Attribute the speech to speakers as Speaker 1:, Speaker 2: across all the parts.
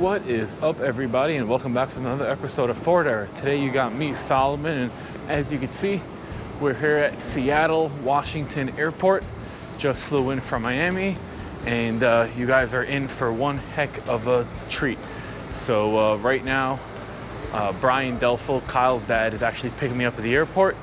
Speaker 1: What is up, everybody, and welcome back to another episode of Ford Era. Today you got me, Solomon, and as you can see, we're here at Seattle, Washington Airport. Just flew in from Miami, and you guys are in for one heck of a treat. So right now, Brian Delfel, Kyle's dad, is actually picking me up at the airport.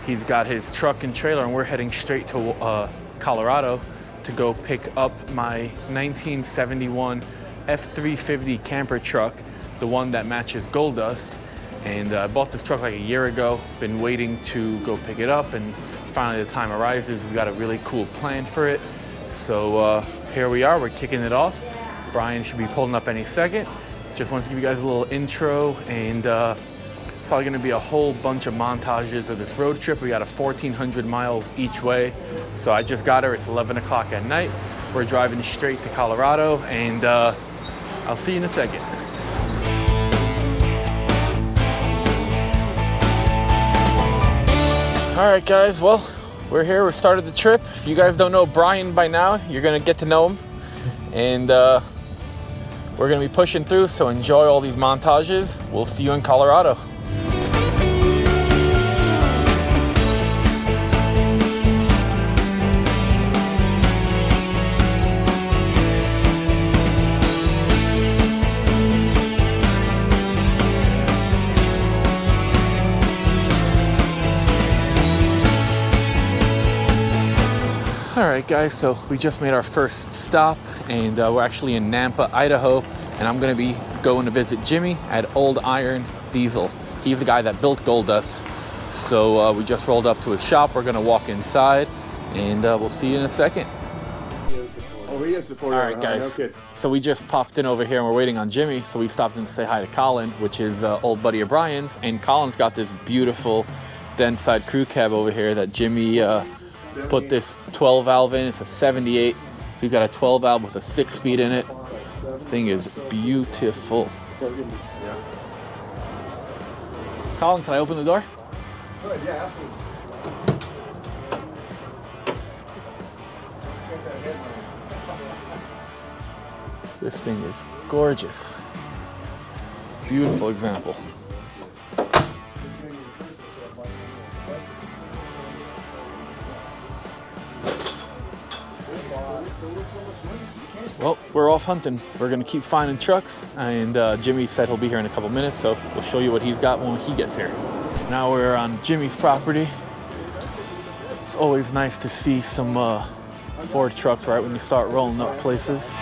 Speaker 1: He's got his truck and trailer, and we're heading straight to Colorado to go pick up my 1971 F350 Camper truck, the one that matches Gold Dust. And I bought this truck like a year ago, been waiting to go pick it up, and finally the time arises. We've got a really cool plan for it. So here we are, we're kicking it off. Brian should be pulling up any second. Just wanted to give you guys a little intro, and probably gonna be a whole bunch of montages of this road trip. We got a 1,400 miles each way. So I just got her, it's 11 o'clock at night. We're driving straight to Colorado, and I'll see you in a second. All right, guys, well, we're here, we started the trip. If you guys don't know Brian by now, you're gonna get to know him. And we're gonna be pushing through, so enjoy all these montages. We'll see you in Colorado. All right, guys, so we just made our first stop, and we're actually in Nampa, Idaho, and I'm gonna be going to visit Jimmy at Old Iron Diesel. He's the guy that built Gold Dust. So we just rolled up to his shop. We're gonna walk inside, and we'll see you in a second.
Speaker 2: Oh, he is the Ford.
Speaker 1: All right, guys,
Speaker 2: no,
Speaker 1: so we just popped in over here, and we're waiting on Jimmy, so we stopped in to say hi to Colin, which is an old buddy of Brian's, and Colin's got this beautiful Denside crew cab over here that Jimmy put this 12 valve in. It's a 78, so he's got a 12 valve with a 6-speed in it. Thing is beautiful.
Speaker 2: Yeah.
Speaker 1: Colin, can I open the door?
Speaker 2: Good, yeah, absolutely. Get that headline.
Speaker 1: This thing is gorgeous. Beautiful example. Well, we're off hunting. We're gonna keep finding trucks, and Jimmy said he'll be here in a couple minutes, so we'll show you what he's got when he gets here. Now we're on Jimmy's property. It's always nice to see some Ford trucks right when you start rolling up places.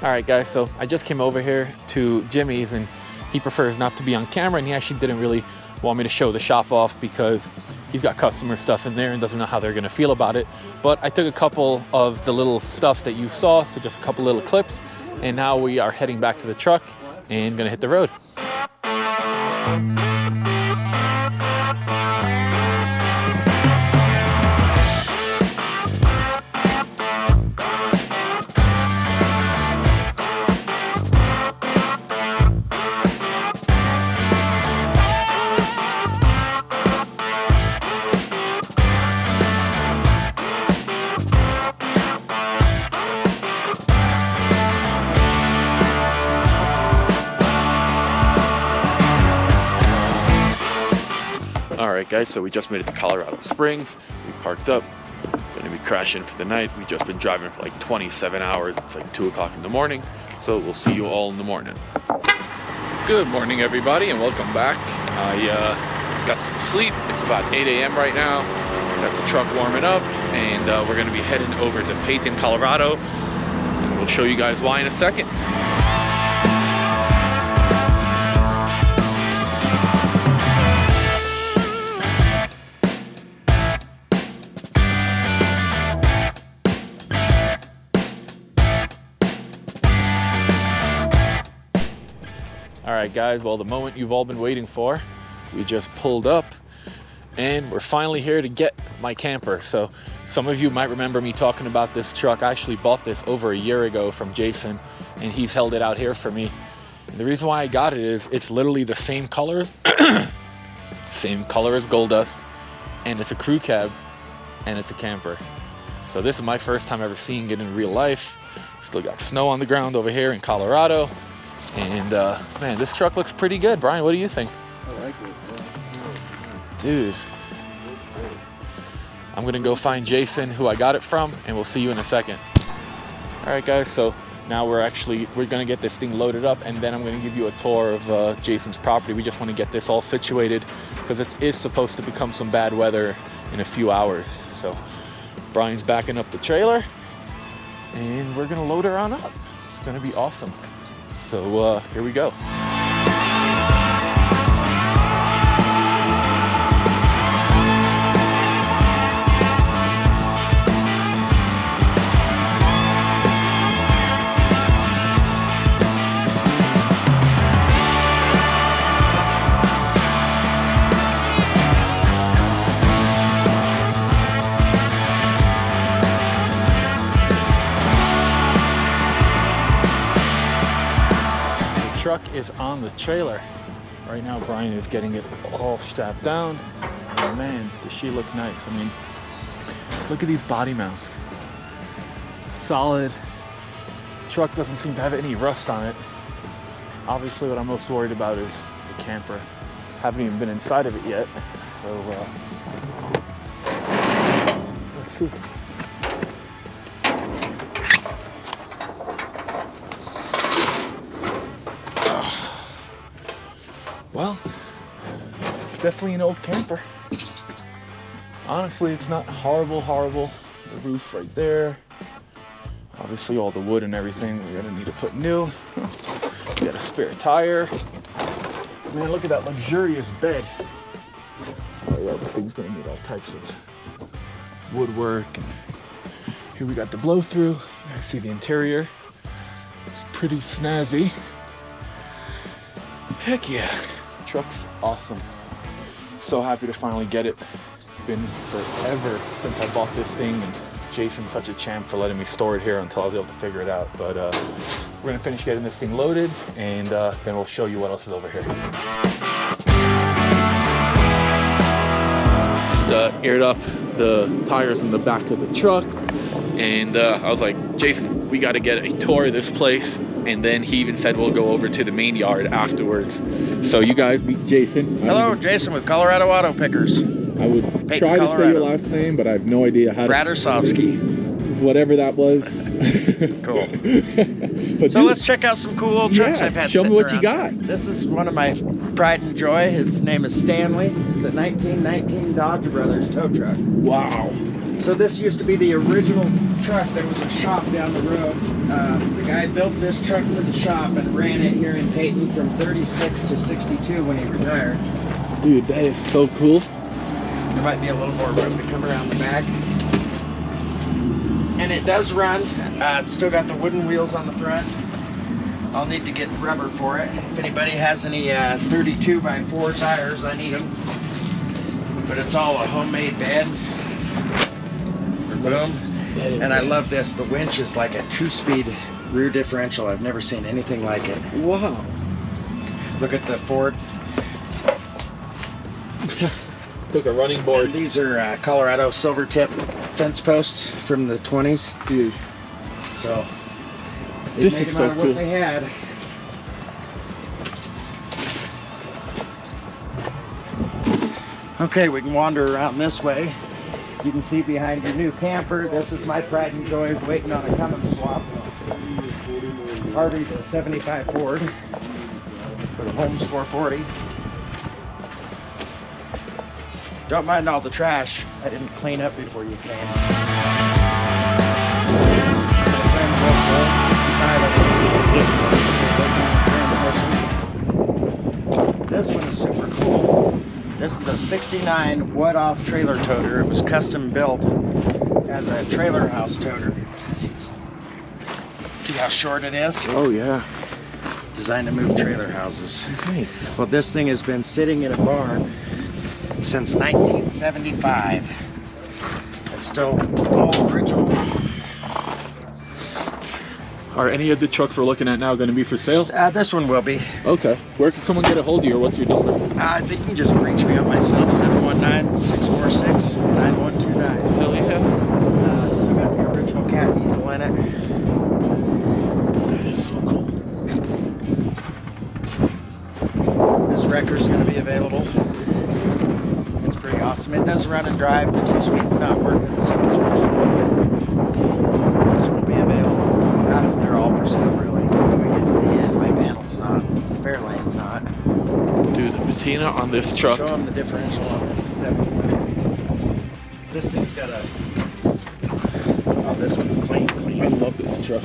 Speaker 1: All right, guys, so I just came over here to Jimmy's, and he prefers not to be on camera, and he actually didn't really want me to show the shop off because he's got customer stuff in there and doesn't know how they're gonna feel about it. But I took a couple of the little stuff that you saw, so just a couple little clips, and now we are heading back to the truck and gonna hit the road. All right, guys, so we just made it to Colorado Springs. We parked up, gonna be crashing for the night. We've just been driving for like 27 hours. It's like 2 o'clock in the morning, so we'll see you all in the morning. Good morning, everybody, and welcome back. I got some sleep. It's about 8 a.m. right now. Got the truck warming up, and we're gonna be heading over to Peyton, Colorado. And we'll show you guys why in a second. All right, guys, well, the moment you've all been waiting for, we just pulled up and we're finally here to get my camper. So some of you might remember me talking about this truck. I actually bought this over a year ago from Jason, and he's held it out here for me. And the reason why I got it is it's literally the same color, same color as Gold Dust, and it's a crew cab, and it's a camper. So this is my first time ever seeing it in real life. Still got snow on the ground over here in Colorado. And man, this truck looks pretty good. Brian, what do you think?
Speaker 2: I like it. Yeah.
Speaker 1: Dude, I'm gonna go find Jason, who I got it from, and we'll see you in a second. All right, guys, so now we're gonna get this thing loaded up, and then I'm gonna give you a tour of Jason's property. We just wanna get this all situated because it is supposed to become some bad weather in a few hours. So Brian's backing up the trailer, and we're gonna load her on up. It's gonna be awesome. So here we go. Truck is on the trailer. Right now Brian is getting it all strapped down. And man, does she look nice. I mean, look at these body mounts. Solid. Truck doesn't seem to have any rust on it. Obviously what I'm most worried about is the camper. Haven't even been inside of it yet. So let's see. Well, it's definitely an old camper. Honestly, it's not horrible. The roof right there. Obviously all the wood and everything we're gonna need to put new. We got a spare tire. Man, look at that luxurious bed. Oh yeah, this thing's gonna need all types of woodwork. And here we got the blow through. I see the interior. It's pretty snazzy. Heck yeah. Truck's awesome. So happy to finally get it. Been forever since I bought this thing, and Jason's such a champ for letting me store it here until I was able to figure it out. But we're gonna finish getting this thing loaded, and then we'll show you what else is over here. Just aired up the tires in the back of the truck, and I was like, Jason, we gotta get a tour of this place. And then he even said we'll go over to the main yard afterwards. So you guys meet Jason.
Speaker 3: Hello, Jason with Colorado Auto Pickers.
Speaker 1: I would
Speaker 3: Peyton,
Speaker 1: try to say
Speaker 3: Colorado.
Speaker 1: your last name, but I have no idea how to.
Speaker 3: Radersovsky.
Speaker 1: Whatever that was.
Speaker 3: Cool.
Speaker 1: But
Speaker 3: So let's check out some cool old trucks I've had.
Speaker 1: Show me
Speaker 3: sitting
Speaker 1: what you
Speaker 3: around.
Speaker 1: got.
Speaker 3: This is one of my pride and joy. His name is Stanley. It's a 1919 Dodge Brothers tow truck.
Speaker 1: Wow.
Speaker 3: So this used to be the original truck. There was a shop down the road. The guy built this truck for the shop and ran it here in Peyton from 36 to 62 when he retired.
Speaker 1: Dude, that is so cool.
Speaker 3: There might be a little more room to come around the back. And it does run. It's still got the wooden wheels on the front. I'll need to get rubber for it. If anybody has any 32x4 tires, I need them. But it's all a homemade bed. Boom. And I love this. The winch is like a 2-speed rear differential. I've never seen anything like it.
Speaker 1: Wow.
Speaker 3: Look at the Ford.
Speaker 1: Took a running board.
Speaker 3: And these are Colorado silver tip fence posts from the 20s.
Speaker 1: Dude.
Speaker 3: So they
Speaker 1: This
Speaker 3: made
Speaker 1: is
Speaker 3: them
Speaker 1: so
Speaker 3: out of
Speaker 1: cool.
Speaker 3: what they had. Okay, we can wander around this way. You can see behind your new camper, this is my pride and joy waiting on a Cummins swap. Harvey's a 75 Ford for the Holmes 440. Don't mind all the trash I didn't clean up before you came. This one is super cool. This is a 69 wood-off trailer toter. It was custom built as a trailer house toter. See how short it is?
Speaker 1: Oh yeah.
Speaker 3: Designed to move trailer houses.
Speaker 1: Nice.
Speaker 3: Well, this thing has been sitting in a barn since 1975. It's still all original.
Speaker 1: Are any of the trucks we're looking at now going to be for sale?
Speaker 3: This one will be.
Speaker 1: Okay. Where can someone get a hold of you, or what's your number?
Speaker 3: I think you can just reach me on myself, 719-646-9129.
Speaker 1: Hell yeah.
Speaker 3: Still got the original cat easel in it.
Speaker 1: That is so cool.
Speaker 3: This wrecker's going to be available. It's pretty awesome. It does run and drive. The 2-speed's not working, so it's this will be available. They're all for sale, really. When we get to the end, my panel's not. Fairlane's not.
Speaker 1: Dude, the patina on this truck.
Speaker 3: Show them the differential on this except this thing's got a... Oh, this one's clean.
Speaker 1: I love this truck.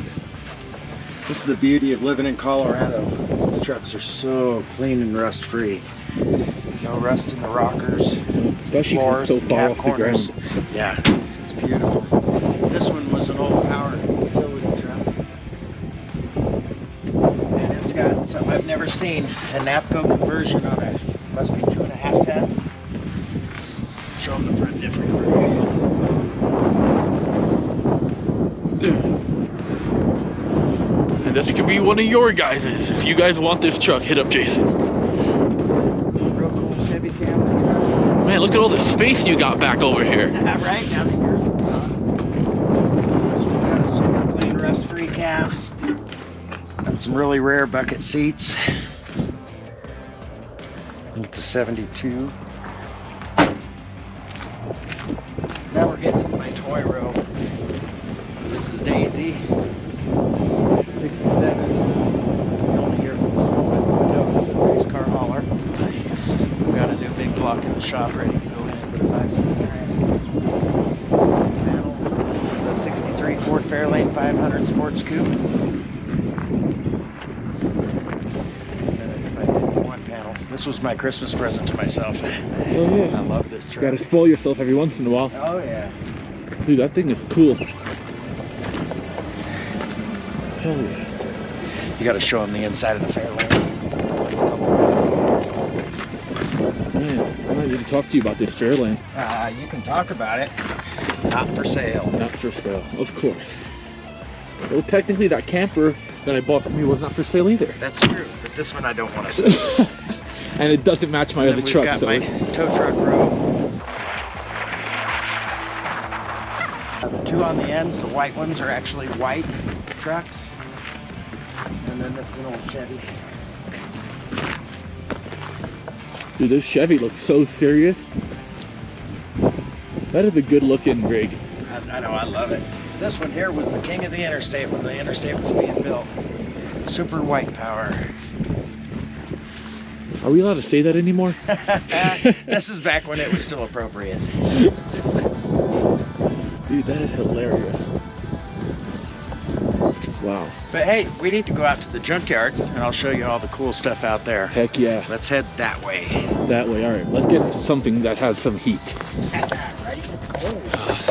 Speaker 3: This is the beauty of living in Colorado. These trucks are so clean and rust-free. No rust in the rockers,
Speaker 1: Especially
Speaker 3: floors,
Speaker 1: so far
Speaker 3: cab
Speaker 1: off
Speaker 3: corners.
Speaker 1: the ground.
Speaker 3: Yeah, it's beautiful. This one was an old power utility truck. And it's got something I've never seen, a NAPCO conversion on it. Must be 2.5 ton. Show them the front differential.
Speaker 1: And this could be one of your guys's. If you guys want this truck, hit up Jason.
Speaker 3: Real cool Chevy Camper truck.
Speaker 1: Man, look at all the space you got back over here.
Speaker 3: Right now that yours is on. This one's got a super clean rust-free cab. And some really rare bucket seats. I think it's a 72. Now we're getting into my toy row. This is Daisy. 67. You only hear from the smoke out the window. It's a race car hauler. Nice. We've got a new big block in the shop ready to go in with a 5-seat panel. This is a 63 Ford Fairlane 500 Sports Coupe. And then it's my 51 panel. This was my Christmas present to myself.
Speaker 1: Oh yeah.
Speaker 3: I love this truck.
Speaker 1: Gotta spoil yourself every once in a while.
Speaker 3: Oh yeah.
Speaker 1: Dude, that thing is cool. Hell yeah.
Speaker 3: You got to show them the inside of the Fairlane.
Speaker 1: Man, I need to talk to you about this Fairlane.
Speaker 3: You can talk about it. Not for sale.
Speaker 1: Not for sale, of course. Well, technically that camper that I bought from you was not for sale either.
Speaker 3: That's true, but this one I don't want to sell.
Speaker 1: And it doesn't match my other truck.
Speaker 3: Got
Speaker 1: so
Speaker 3: my tow truck row. The two on the ends, the white ones, are actually white trucks. And then this is an old Chevy.
Speaker 1: Dude, this Chevy looks so serious. That is a good looking rig.
Speaker 3: I know, I love it. This one here was the king of the interstate when the interstate was being built. Super white power.
Speaker 1: Are we allowed to say that anymore?
Speaker 3: This is back when it was still appropriate.
Speaker 1: Dude, that is hilarious. Wow.
Speaker 3: But hey, we need to go out to the junkyard and I'll show you all the cool stuff out there.
Speaker 1: Heck yeah.
Speaker 3: Let's head that way.
Speaker 1: That way. All right, let's get into something that has some heat.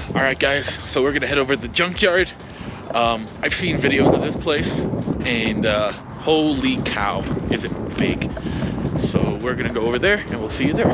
Speaker 1: All right, guys. So we're gonna head over to the junkyard. I've seen videos of this place, and holy cow, is it big! So we're gonna go over there, and we'll see you there.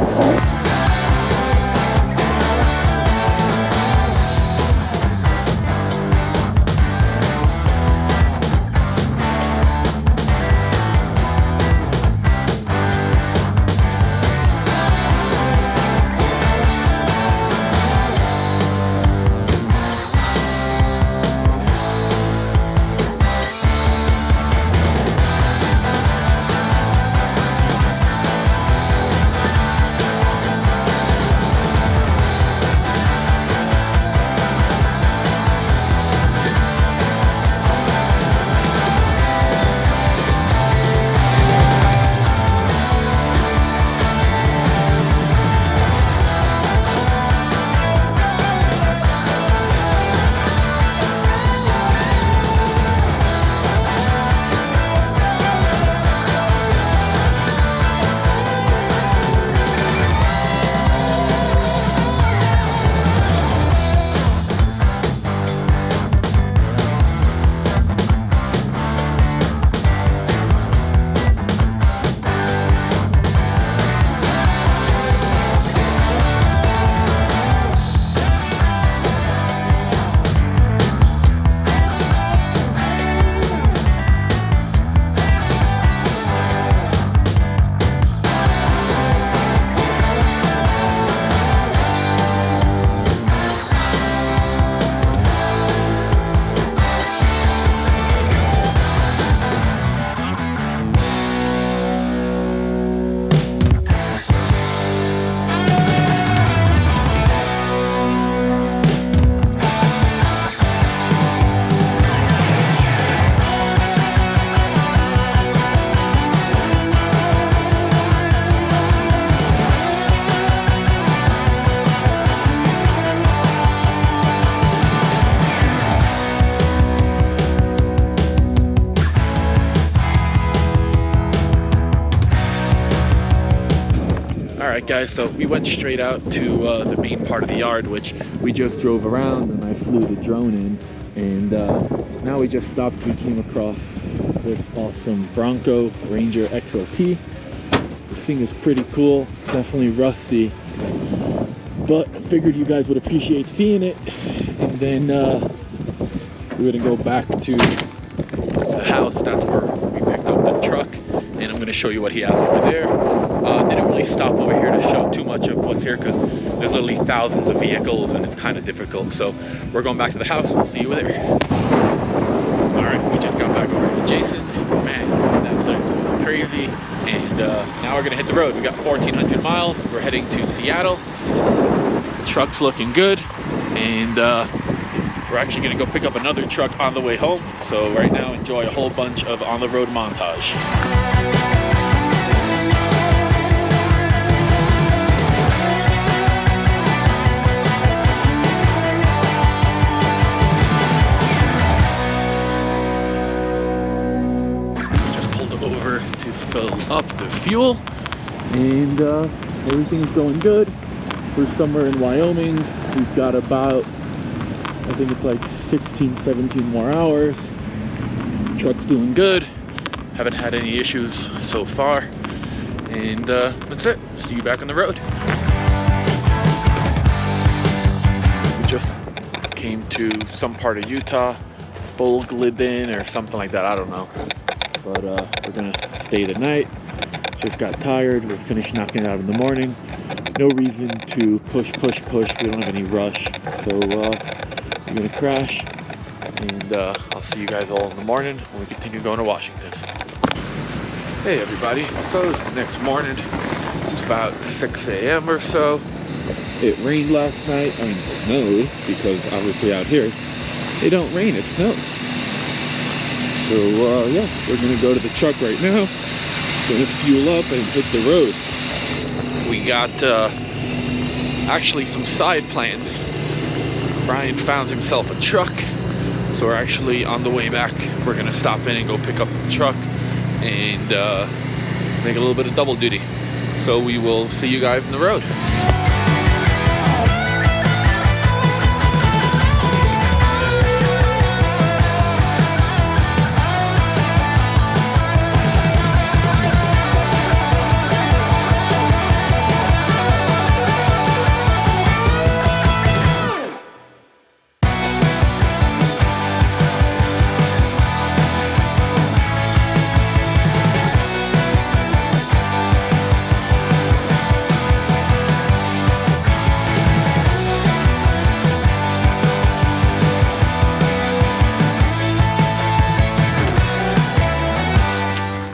Speaker 1: Alright guys, so we went straight out to the main part of the yard, which we just drove around and I flew the drone in. And now we just stopped. We came across this awesome Bronco Ranger XLT. The thing is pretty cool. It's definitely rusty, but I figured you guys would appreciate seeing it. And then we're gonna go back to the house. That's where we picked up the truck, and I'm gonna show you what he has over there. Didn't really stop over here to show too much of what's here because there's literally thousands of vehicles and it's kind of difficult. So we're going back to the house. I'll see you there. All right, we just got back over to Jason's. Man, that place was crazy. And now we're gonna hit the road. We got 1,400 miles. We're heading to Seattle. Truck's looking good. And we're actually gonna go pick up another truck on the way home. So right now, enjoy a whole bunch of on-the-road montage. Fill up the fuel, and everything's going good. We're somewhere in Wyoming. We've got about, I think it's like 16, 17 more hours. Truck's doing good. Haven't had any issues so far. And that's it. See you back on the road. We just came to some part of Utah, Bulglidden or something like that. I don't know. But we're gonna stay the night. Just got tired. We'll finish knocking it out in the morning. No reason to push. We don't have any rush. So we're gonna crash. And I'll see you guys all in the morning when we continue going to Washington. Hey everybody. So it's the next morning. It's about 6 a.m. or so. It rained last night. I mean, snowed, because obviously out here it don't rain, it snows. So yeah, we're gonna go to the truck right now, gonna fuel up and hit the road. We got actually some side plans. Brian found himself a truck, so we're actually on the way back. We're gonna stop in and go pick up the truck and make a little bit of double duty. So we will see you guys on the road.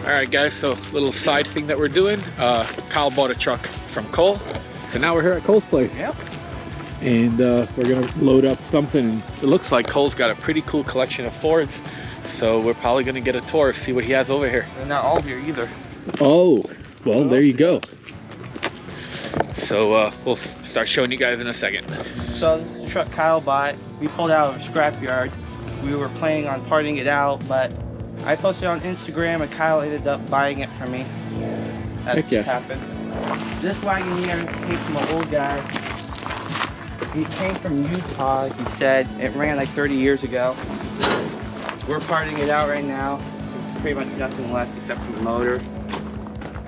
Speaker 1: Alright guys, so little side thing that we're doing. Kyle bought a truck from Cole. So now we're here at Cole's place. Yep. And we're gonna load up something. It looks like Cole's got a pretty cool collection of Fords. So we're probably gonna get a tour, see what he has over here.
Speaker 2: They're not all here either.
Speaker 1: Oh, well there you go. So we'll start showing you guys in a second.
Speaker 2: So this is the truck Kyle bought. We pulled out of a scrapyard. We were planning on parting it out, but I posted on Instagram and Kyle ended up buying it for me. That's what happened. This wagon here came from an old guy. He came from Utah, he said. It ran like 30 years ago. We're parting it out right now. There's pretty much nothing left except for the motor.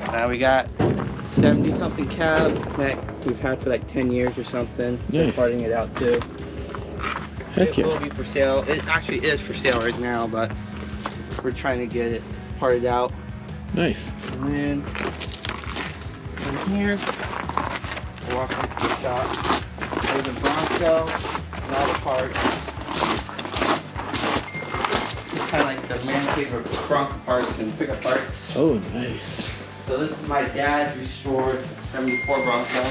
Speaker 2: Now we got 70-something cab that we've had for like 10 years or something. Nice. We're parting it out too. Heck yeah. It will be for sale. It actually is for sale right now, but we're trying to get it parted out.
Speaker 1: Nice.
Speaker 2: And then in here, walk into the shop. There's a Bronco and all the parts. It's kind of like the man cave of Bronco parts and pickup parts.
Speaker 1: Oh, nice.
Speaker 2: So this is my dad's restored 74 Bronco.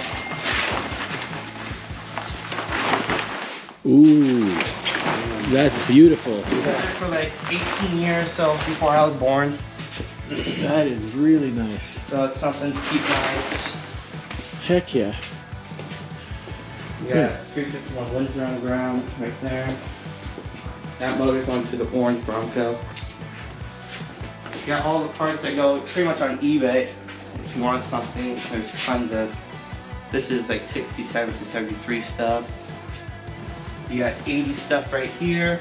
Speaker 1: Ooh, that's beautiful.
Speaker 2: We had it for like 18 years, so before I was born.
Speaker 1: That is really nice.
Speaker 2: So it's something to keep nice.
Speaker 1: Heck yeah.
Speaker 2: We got 351 Windsor on the ground right there. That motor's going to the orange Bronco. We got all the parts that go pretty much on eBay. If you want something, there's tons of This is like 67 to 73 stuff. You got 80 stuff right here.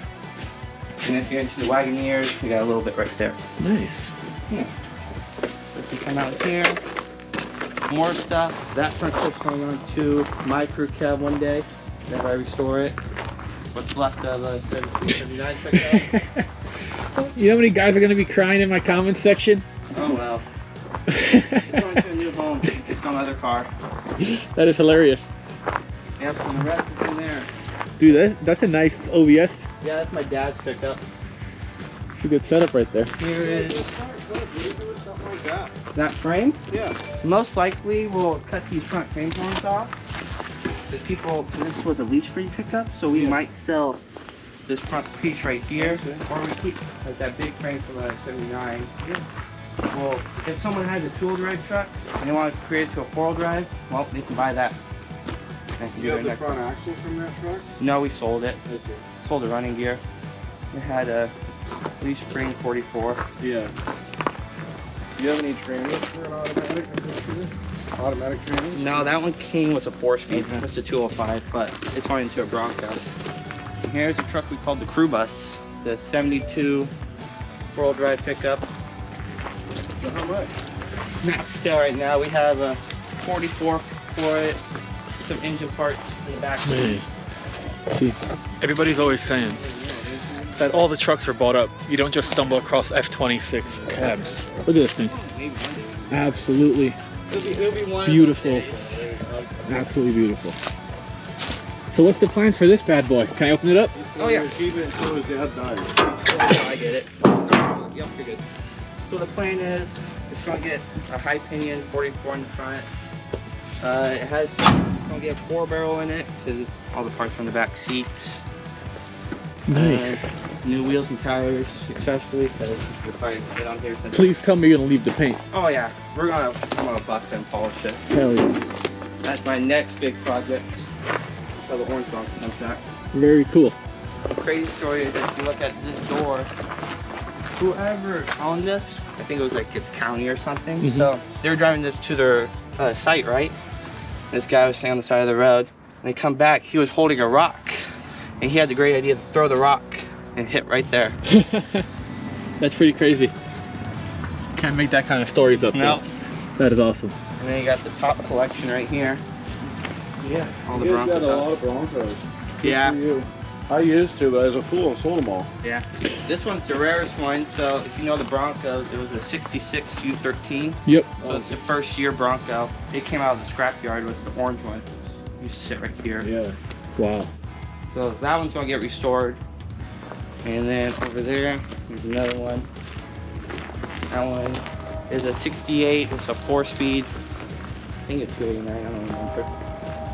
Speaker 2: And if you're into the Wagoneers, you got a little bit right there.
Speaker 1: Nice.
Speaker 2: Yeah. If you come out here, more stuff. That front clip's going on to my crew cab one day. If I restore it. What's left of a 7379 pickup.
Speaker 1: You know how many guys are going to be crying in my comments section?
Speaker 2: Oh well. It's going to a new home. Some other car.
Speaker 1: That is hilarious.
Speaker 2: Yep, and the rest is in there.
Speaker 1: Dude, that's a nice OBS.
Speaker 2: Yeah, that's my dad's pickup.
Speaker 1: It's a good setup right there.
Speaker 2: Here is
Speaker 3: Something like that.
Speaker 2: that frame.
Speaker 3: Yeah.
Speaker 2: Most likely we'll cut these front frame horns off. The people, this was a lease-free pickup, so we might sell this front piece right here, or we keep like that big frame from the 79. Yeah. Well, if someone has a two-wheel drive truck and they want to create it to a four-wheel drive, well, they can buy that.
Speaker 3: You have the front axle from that truck?
Speaker 2: No, we sold it. Sold the running gear. It had a leaf spring 44.
Speaker 3: Yeah. Do you have any trainers for an automatic? Automatic trainers?
Speaker 2: No, that one came with a 4-speed. It's a 205, but it's going into a Bronco. And here's a truck we called the Crew Bus. The 72 4-wheel drive pickup.
Speaker 3: So how much?
Speaker 2: Not for sale right now. We have a 44 for it. Some engine parts in the back.
Speaker 1: Man. See, everybody's always saying that all the trucks are bought up. You don't just stumble across F26 cabs. Look at this thing. Absolutely
Speaker 2: It'll be one
Speaker 1: beautiful.
Speaker 2: of those days.
Speaker 1: Absolutely beautiful. So what's the plans for this bad boy? Can I open it up?
Speaker 2: Oh yeah.
Speaker 3: Keep it until his dad dies.
Speaker 2: Oh, I get it. Yep, you're good. So the plan is, it's gonna get a high pinion 44 in the front. It's gonna get a 4-barrel in it because it's all the parts from the back seats.
Speaker 1: Nice.
Speaker 2: New wheels and tires, especially because we're trying to get on here. Since
Speaker 1: Please tell me you're gonna leave the paint.
Speaker 2: oh yeah, I'm gonna buff and polish it.
Speaker 1: Hell yeah.
Speaker 2: That's my next big project. So the horn song comes out.
Speaker 1: Very cool.
Speaker 2: The crazy story is that if you look at this door, whoever owned this, I think it was like the county or something.
Speaker 1: Mhm.
Speaker 2: So they were driving this to their site, right? This guy was standing on the side of the road. And they come back, he was holding a rock. And he had the great idea to throw the rock and hit right there.
Speaker 1: That's pretty crazy. Can't make that kind of stories up.
Speaker 2: No.
Speaker 1: Though. That is awesome.
Speaker 2: And then you got the top collection right here.
Speaker 3: Yeah.
Speaker 2: All the
Speaker 3: You guys
Speaker 2: Bronco
Speaker 3: got a lot
Speaker 2: stuff.
Speaker 3: of Broncos.
Speaker 2: Yeah.
Speaker 3: Good for you. I used to, but as a fool, I sold them all.
Speaker 2: Yeah. This one's the rarest one. So if you know the Broncos, it was a 66 U13.
Speaker 1: Yep.
Speaker 2: So it's the first year Bronco. It came out of the scrapyard with the orange one. It used to sit right here.
Speaker 3: Yeah.
Speaker 1: Wow.
Speaker 2: So that one's gonna get restored. And then over there, there's another one. That one is a 68, it's a 4-speed. I think it's 289, I don't remember.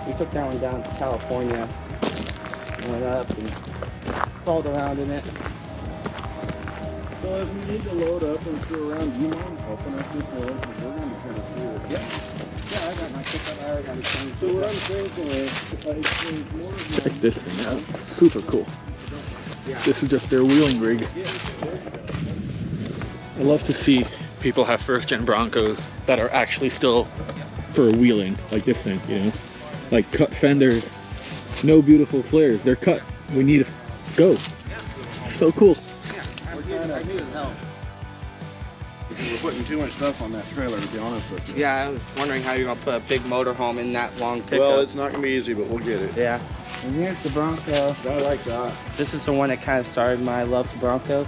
Speaker 2: We took that one down to California. Went up and crawled around in it.
Speaker 3: So as we need to load up and screw around, do you mind helping us this load? Because we're going to kind of screw it.
Speaker 2: Yep. Yeah, I got my pickup, I already got my thing.
Speaker 3: So what I'm thinking is, it's more of
Speaker 1: Check this thing out. Super cool.
Speaker 2: Yeah.
Speaker 1: This is just their wheeling rig. I love to see people have first-gen Broncos that are actually still for wheeling, like this thing, you know? Like cut fenders, no beautiful flares. They're cut. We need to go. So cool.
Speaker 2: Yeah, I need help.
Speaker 3: We're putting too much stuff on that trailer, to be honest with you.
Speaker 2: Yeah, I was wondering how you're gonna put a big motorhome in that long pickup.
Speaker 3: Well, it's not going to be easy, but we'll get it.
Speaker 2: yeah. And here's the Bronco.
Speaker 3: I like that.
Speaker 2: This is the one that kind of started my love for Broncos.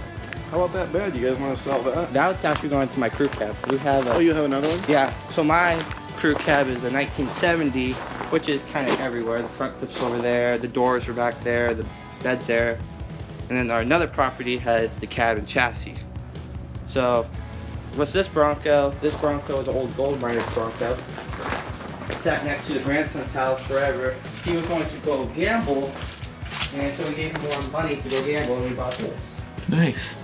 Speaker 3: How about that bed? You guys want to sell that?
Speaker 2: That was actually going to my crew cab. We have a,
Speaker 3: Oh, you have another one?
Speaker 2: yeah, so my crew cab is a 1970, which is kind of everywhere. The front clip's over there, the doors are back there, the bed's there. And then our another property has the cab and chassis. So, what's this Bronco? This Bronco is an old gold miner's Bronco. It sat next to the grandson's house forever. He was going to go gamble, and so we gave him more money to go gamble, and we bought this.
Speaker 1: Nice.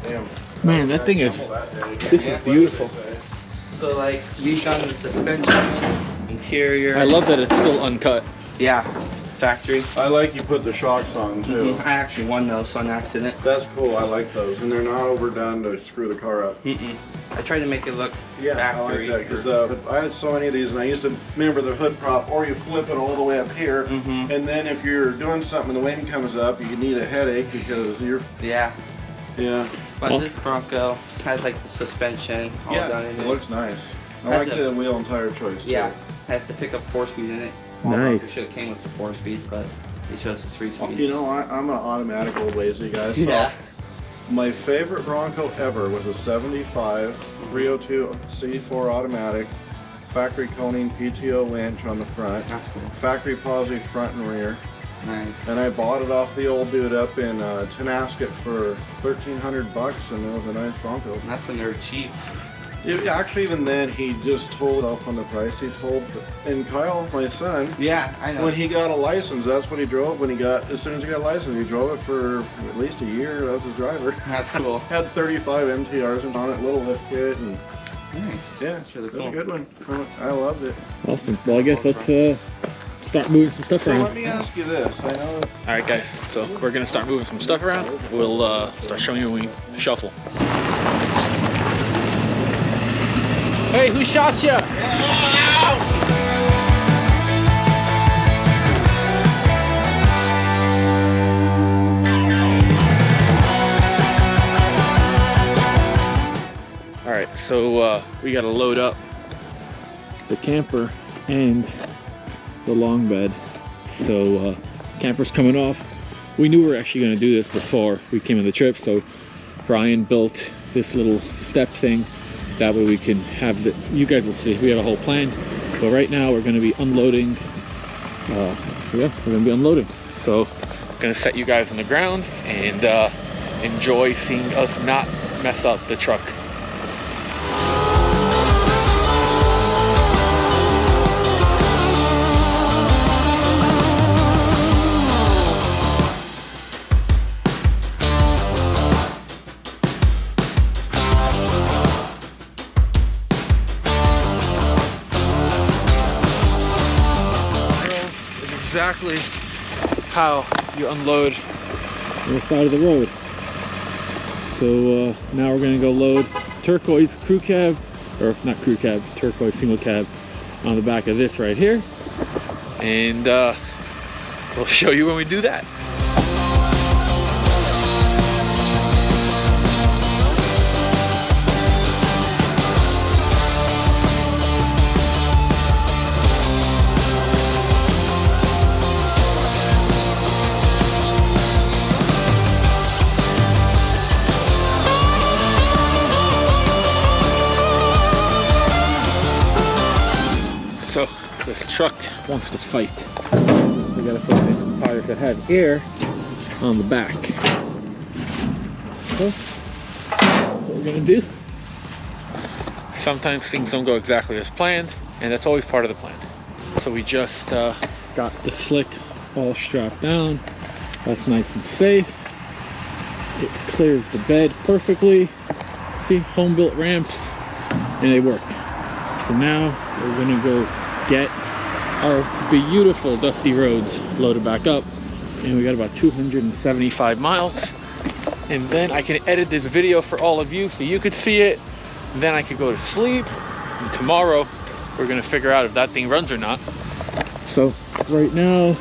Speaker 3: Damn.
Speaker 1: Man, that thing is, this is beautiful.
Speaker 2: So like, we've done the suspension, interior.
Speaker 1: I love that it's still uncut.
Speaker 2: Yeah. factory.
Speaker 4: I like you put the shocks on too.
Speaker 2: I actually won those on accident.
Speaker 4: That's cool. I like those, and they're not overdone to screw the car up.
Speaker 2: I tried to make it look factory.
Speaker 4: I like that because I had so many of these, and I used to remember the hood prop, or you flip it all the way up here, and then if you're doing something, the wind comes up, you need a headache because you're.
Speaker 2: Yeah. But
Speaker 1: Well,
Speaker 2: this Bronco has like the suspension all done in it.
Speaker 4: It looks nice. I like the wheel and tire choice too.
Speaker 2: Yeah. Has to pick up 4-speed in it.
Speaker 1: Nice.
Speaker 2: It should have came with the 4-speed, but it shows the 3-speed.
Speaker 4: You know, I'm an automatic old lazy guy. So
Speaker 2: Yeah.
Speaker 4: my favorite Bronco ever was a 75 302 C4 automatic, factory Koning PTO winch on the front,
Speaker 2: That's cool.
Speaker 4: factory posi front and rear.
Speaker 2: Nice.
Speaker 4: And I bought it off the old dude up in Tenasket for $1,300, and it was a nice Bronco.
Speaker 2: That's when they're cheap.
Speaker 4: Actually, even then, he just told off on the price. He told, and Kyle, my son,
Speaker 2: Yeah, I know.
Speaker 4: when he got a license, that's what he drove. As soon as he got a license, he drove it for at least a year. That was his driver.
Speaker 2: That's cool.
Speaker 4: Had 35 MTRs on it, little lift kit, and
Speaker 2: Nice.
Speaker 4: yeah,
Speaker 2: That's really
Speaker 4: it was
Speaker 2: cool.
Speaker 4: a good one. I loved it.
Speaker 1: awesome. Well, I guess let's start moving some stuff
Speaker 4: So
Speaker 1: around.
Speaker 4: let me ask you this. I know.
Speaker 1: All right, guys. So we're gonna start moving some stuff around. We'll start showing you when we shuffle. Hey, who shot you? All right, so we got to load up the camper and the long bed. So camper's coming off. We knew we were actually going to do this before we came on the trip, so Brian built this little step thing. That way we can have the, you guys will see, we have a whole plan. But right now we're going to be unloading. We're going to be unloading. So going to set you guys on the ground and enjoy seeing us not mess up the truck. Exactly how you unload on the side of the road. So now we're gonna go load turquoise crew cab, or not crew cab, turquoise single cab on the back of this right here. And we'll show you when we do that. So this truck wants to fight. We gotta put in tires that have air on the back. So that's what we're gonna do. Sometimes things don't go exactly as planned, and that's always part of the plan. So we just got the slick all strapped down. That's nice and safe. It clears the bed perfectly. See, home built ramps, and they work. So now we're gonna go get our beautiful dusty roads loaded back up, and we got about 275 miles, and then I can edit this video for all of you so you could see it, and then I could go to sleep, and tomorrow we're gonna figure out if that thing runs or not. So right now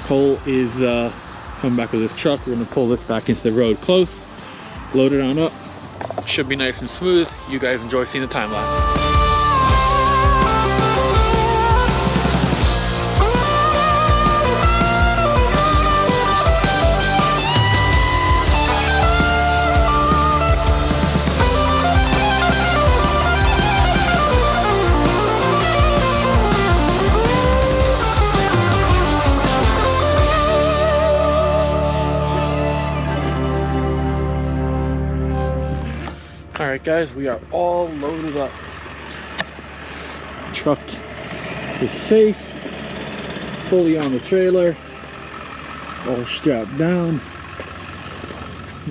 Speaker 1: Cole is coming back with his truck. We're gonna pull this back into the road close, load it on up. Should be nice and smooth. You guys enjoy seeing the time lapse. Alright guys, we are all loaded up. Truck is safe, fully on the trailer, all strapped down.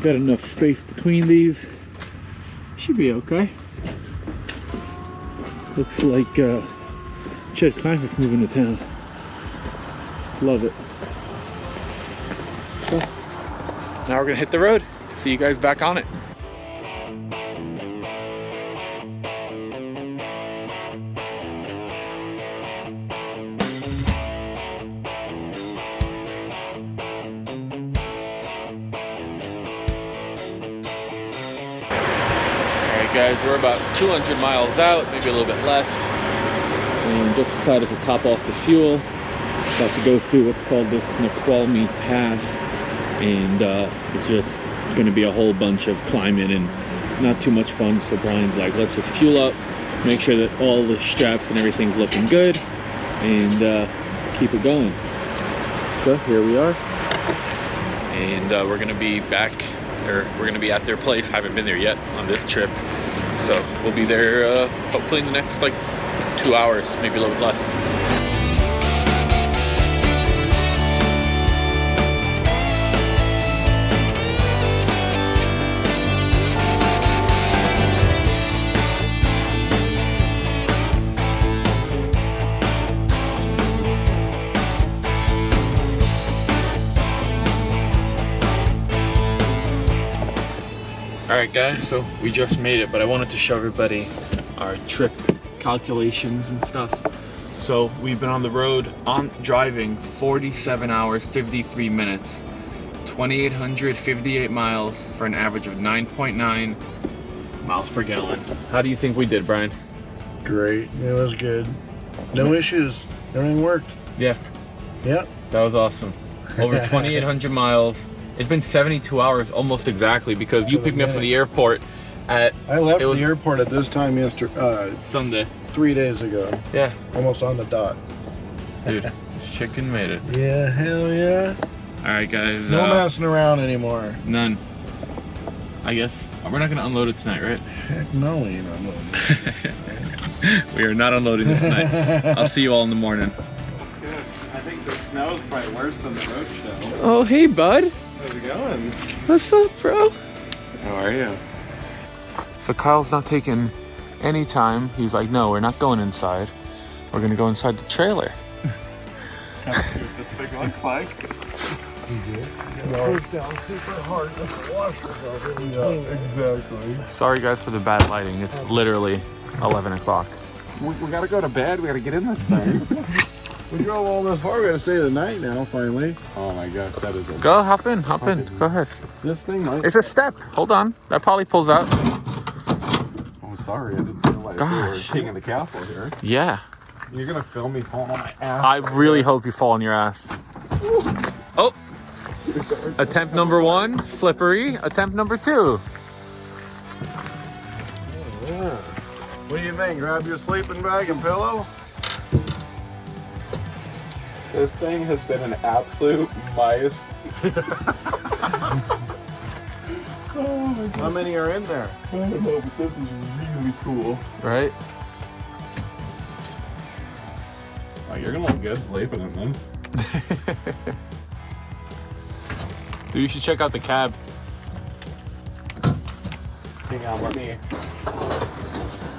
Speaker 1: Got enough space between these. Should be okay. Looks like Chet Kleinfeld's moving to town. Love it. So now we're gonna hit the road. See you guys back on it. Alright guys, we're about 200 miles out, maybe a little bit less. And just decided to top off the fuel. About to go through what's called this Snoqualmie Pass, and it's just going to be a whole bunch of climbing and not too much fun. So Brian's like, let's just fuel up, make sure that all the straps and everything's looking good, and keep it going. So here we are, and we're going to be back, or we're going to be at their place. Haven't been there yet on this trip, so we'll be there hopefully in the next like 2 hours, maybe a little bit less. Alright guys, so we just made it, but I wanted to show everybody our trip calculations and stuff. So we've been on the road driving 47 hours 53 minutes, 2,858 miles for an average of 9.9 miles per gallon. How do you think we did, Brian?
Speaker 4: Great. It was good. No issues. Everything worked.
Speaker 1: Yeah.
Speaker 4: Yep.
Speaker 1: That was awesome. Over 2,800 miles. It's been 72 hours almost exactly, because you picked me up from the airport at...
Speaker 4: I left the airport at this time yesterday.
Speaker 1: Sunday.
Speaker 4: 3 days ago.
Speaker 1: Yeah.
Speaker 4: Almost on the dot.
Speaker 1: Dude, chicken made it.
Speaker 4: Yeah, hell yeah.
Speaker 1: Alright guys.
Speaker 4: No messing around anymore.
Speaker 1: None. I guess. We're not going to unload it tonight, right?
Speaker 4: Heck no, we ain't unloading.
Speaker 1: We are not unloading it tonight. I'll see you all in the morning.
Speaker 4: Good. I think the snow is probably worse than the road show.
Speaker 1: Oh, hey, bud.
Speaker 4: How's it going?
Speaker 1: What's up, bro?
Speaker 4: How are you?
Speaker 1: So Kyle's not taking any time. He's like, no, we're not going inside. We're going to go inside the trailer.
Speaker 4: Kind of see what this thing looks like. Push down super hard. Yeah, exactly.
Speaker 1: Sorry, guys, for the bad lighting. It's literally 11 o'clock.
Speaker 5: We gotta go to bed. We gotta get in this thing.
Speaker 4: We drove all this far. We gotta stay the night now, finally.
Speaker 5: Oh my gosh, that is a...
Speaker 1: Go, hop in. Go ahead.
Speaker 4: This thing might...
Speaker 1: It's a step. Hold on. That probably pulls out.
Speaker 5: Oh, sorry. I didn't realize we were
Speaker 1: Gosh.
Speaker 5: king of the castle here.
Speaker 1: Yeah.
Speaker 5: You're gonna film me falling on my ass.
Speaker 1: I really hope you fall on your ass. Oh. Attempt number 1, slippery. Attempt number 2.
Speaker 4: Yeah. What do you think? Grab your sleeping bag and pillow?
Speaker 5: This thing has been an absolute mice. Oh my god.
Speaker 4: How many are in there?
Speaker 5: I don't know, but this is really cool.
Speaker 1: Right?
Speaker 5: Oh, you're gonna look good sleeping in this.
Speaker 1: Dude, you should check out the cab.
Speaker 5: Hang on, let me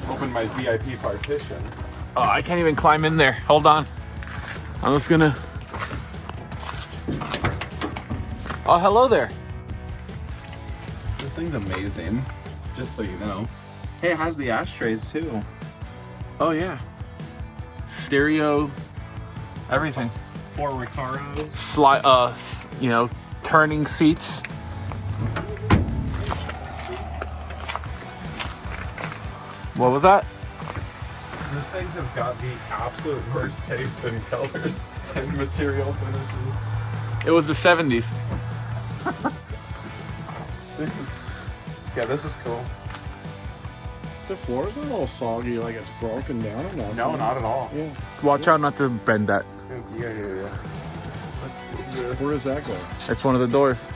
Speaker 5: open my VIP partition.
Speaker 1: Oh, I can't even climb in there. Hold on. I'm just gonna... Oh, hello there.
Speaker 5: This thing's amazing, just so you know. Hey, it has the ashtrays too.
Speaker 1: Oh, yeah. Stereo, everything.
Speaker 5: 4 Recaros.
Speaker 1: You know, turning seats. What was that?
Speaker 5: This thing has got the absolute worst taste in colors and material finishes.
Speaker 1: It was the 70s.
Speaker 5: This is cool.
Speaker 4: The floor's not all soggy like it's broken down or nothing.
Speaker 5: No, not at all.
Speaker 4: Yeah.
Speaker 1: Watch out not to bend that.
Speaker 5: Yeah. Let's do this.
Speaker 4: Where does that go?
Speaker 1: It's one of the doors.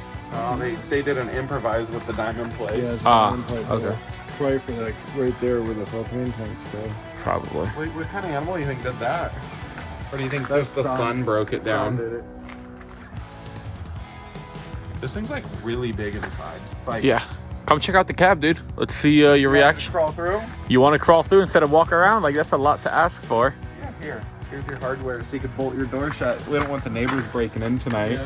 Speaker 5: They did an improvise with the diamond plate.
Speaker 4: Yeah, it's
Speaker 1: Ah,
Speaker 4: one pipe
Speaker 1: okay.
Speaker 4: there. Try for that right there where the propane tank's go.
Speaker 1: Probably.
Speaker 5: What kind of animal do you think did that? Or do you think
Speaker 4: That's
Speaker 5: just the sun broke it down?
Speaker 4: Did it.
Speaker 5: This thing's like really big inside. Like,
Speaker 1: Yeah. Come check out the cab, dude. Let's see your reaction.
Speaker 5: Crawl through?
Speaker 1: You want to crawl through instead of walk around? Like, that's a lot to ask for.
Speaker 5: Yeah, Here's your hardware so you can bolt your door shut. We don't want the neighbors breaking in tonight.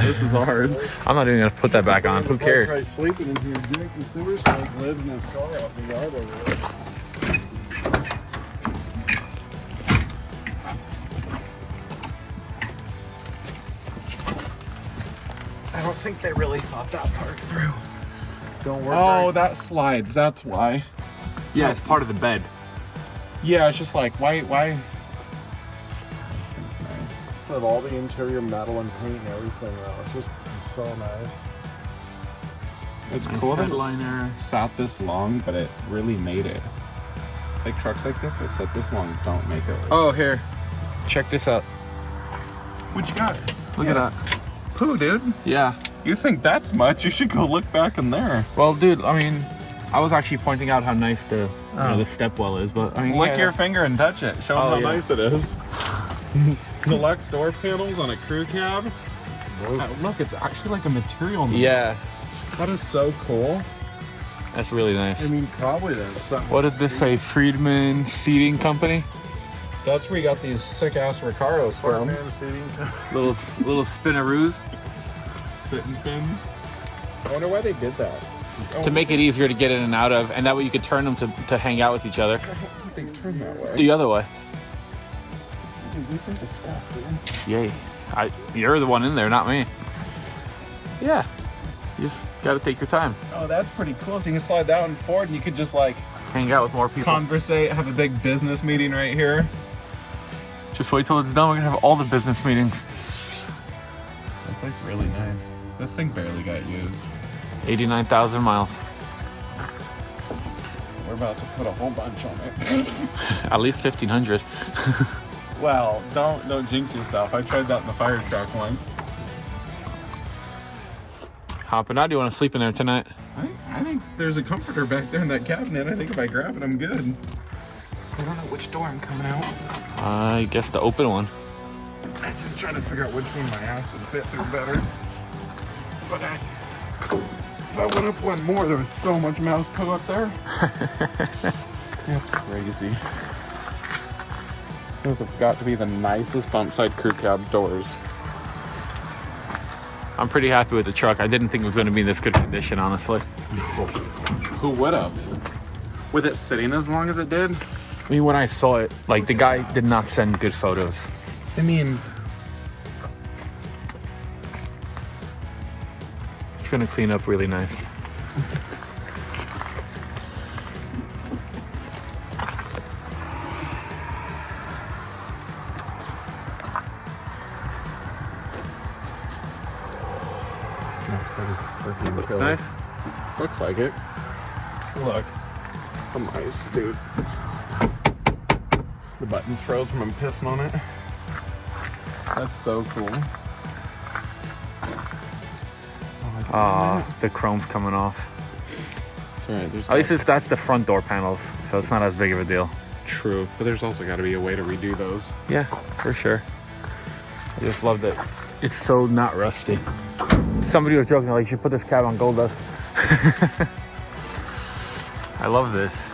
Speaker 5: This is ours.
Speaker 1: I'm not even gonna put that back on. Who cares?
Speaker 4: Probably sleeping in here, Dick, and sewer snake lives in his car out in the yard over there.
Speaker 5: I don't think they really thought that part through.
Speaker 4: Don't work.
Speaker 5: Oh, that slides. That's why.
Speaker 1: Yeah, it's part of the bed.
Speaker 5: Yeah, it's just like, why? This thing's nice.
Speaker 4: Of all the interior metal and paint and everything, though, it's just so nice.
Speaker 5: It's
Speaker 1: Nice
Speaker 5: cool that
Speaker 1: headliner.
Speaker 5: it's sat this long, but it really made it. Like trucks like this that sit this long don't make it.
Speaker 1: Oh, here. Check this out.
Speaker 5: What you got?
Speaker 1: Look at that.
Speaker 5: Poo, dude.
Speaker 1: Yeah.
Speaker 5: You think that's much? You should go look back in there.
Speaker 1: Well, dude, I mean, I was actually pointing out how nice the the step well is, but I mean,
Speaker 5: Lick
Speaker 1: yeah,
Speaker 5: your finger and touch it. Show them
Speaker 1: Oh,
Speaker 5: how
Speaker 1: yeah.
Speaker 5: nice it is. Deluxe door panels on a crew cab. Look, it's actually like a material.
Speaker 1: Yeah,
Speaker 5: That is so cool.
Speaker 1: that's really nice.
Speaker 4: I mean, probably that's something.
Speaker 1: What does this say? Friedman Seating Company.
Speaker 5: That's where you got these sick ass Recaros from.
Speaker 4: Man seating.
Speaker 1: Little spinaroos
Speaker 5: Sitting pins. I wonder why they did that.
Speaker 1: to make it easier to get in and out of, and that way you could turn them to hang out with each other.
Speaker 5: I don't think they turn that way.
Speaker 1: The other way.
Speaker 5: Dude, these things are disgusting.
Speaker 1: Yay. You're the one in there, not me. Yeah. You just gotta take your time.
Speaker 5: Oh, that's pretty cool. So you can slide that one forward and you could just like
Speaker 1: Hang out with more people.
Speaker 5: conversate, have a big business meeting right here.
Speaker 1: Just wait till it's done. We're gonna have all the business meetings.
Speaker 5: That's like really nice. This thing barely got used.
Speaker 1: 89,000 miles.
Speaker 5: We're about to put a whole bunch on it.
Speaker 1: At least 1,500.
Speaker 5: Well, don't jinx yourself. I tried that in the fire truck once.
Speaker 1: Hopping out. Do you want to sleep in there tonight?
Speaker 5: I think there's a comforter back there in that cabinet. I think if I grab it, I'm good. I don't know which door I'm coming out.
Speaker 1: I guess the open one.
Speaker 5: I'm just trying to figure out which one my ass would fit through better. But if I went up one more, there was so much mouse poo up there. That's crazy. Those have got to be the nicest bump side crew cab doors.
Speaker 1: I'm pretty happy with the truck. I didn't think it was going to be in this good condition, honestly.
Speaker 5: Who would have? With it sitting as long as it did?
Speaker 1: I mean, when I saw it, like, the guy did not send good photos.
Speaker 5: I mean,
Speaker 1: It's going to clean up really nice.
Speaker 5: that's pretty freaking
Speaker 1: Looks
Speaker 5: killer.
Speaker 1: nice.
Speaker 5: Looks like it. Look. I'm ice, dude. The button's froze from him pissing on it. That's so cool.
Speaker 1: The chrome's coming off.
Speaker 5: That's right. There's
Speaker 1: At least that's the front door panels, so it's not as big of a deal.
Speaker 5: true, but there's also got to be a way to redo those.
Speaker 1: Yeah, for sure. I just love that it's so not rusty. Somebody was joking, like, you should put this cab on gold dust. I love this.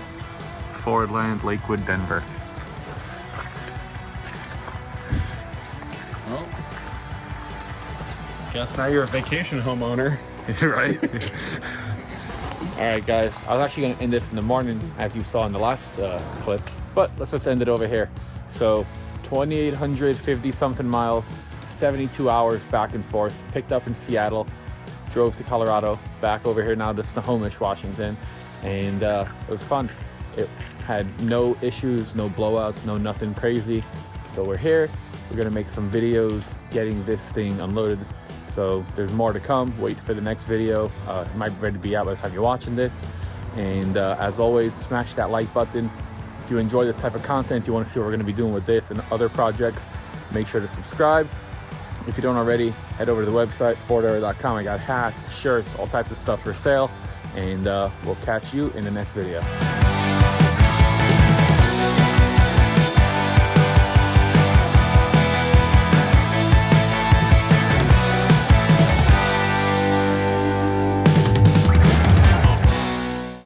Speaker 1: Fordland, Lakewood, Denver.
Speaker 5: Well, guess now you're a vacation homeowner.
Speaker 1: Right? Alright guys, I was actually going to end this in the morning as you saw in the last clip, but let's just end it over here. So 2,850 something miles, 72 hours back and forth, picked up in Seattle, drove to Colorado, back over here now to Snohomish, Washington, and it was fun. It had no issues, no blowouts, no nothing crazy. So we're here, we're gonna make some videos getting this thing unloaded. So there's more to come. Wait for the next video. It might be ready to be out by the time you're watching this. And as always, smash that like button. If you enjoy this type of content, you want to see what we're going to be doing with this and other projects, make sure to subscribe. If you don't already, head over to the website, fordair.com. I got hats, shirts, all types of stuff for sale. And we'll catch you in the next video.